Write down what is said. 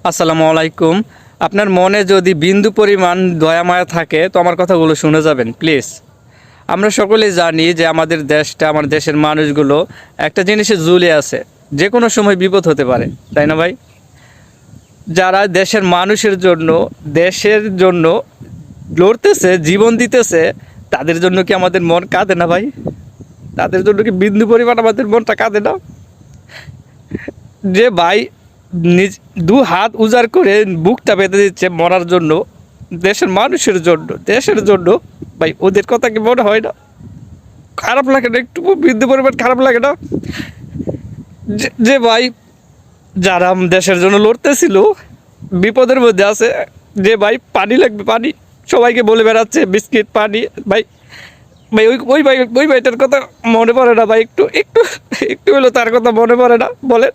আসসালামু আলাইকুম। আপনার মনে যদি বিন্দু পরিমাণ দয়া মায়া থাকে তো আমার কথাগুলো শুনে যাবেন প্লিজ। আমরা সকলেই জানি যে আমাদের দেশটা, আমার দেশের মানুষগুলো একটা জিনিসে ঝুলে আছে, যে কোনো সময় বিপদ হতে পারে, তাই না ভাই? যারা দেশের জন্য লড়তেছে, জীবন দিতেছে, তাদের জন্য কি আমাদের মন কাঁদে না ভাই? তাদের জন্য কি বিন্দু পরিমাণ আমাদের মনটা কাঁদে না? যে ভাই নিজ দু হাত উজাড় করে বুকটা বেঁধে দিচ্ছে মরার জন্য, দেশের মানুষের জন্য, দেশের জন্য, ভাই ওদের কথা কি মনে হয় না? খারাপ লাগে না একটু? বৃদ্ধ পরিবার খারাপ লাগে না? যে ভাই যারা দেশের জন্য লড়তেছিল বিপদের মধ্যে আছে, যে ভাই পানি লাগবে, পানি সবাইকে বলে বেড়াচ্ছে, বিস্কিট পানি, ভাই ভাই ওই ভাইটার কথা মনে পড়ে না ভাই? একটু একটু একটু হলো তার কথা মনে পড়ে না? বলেন।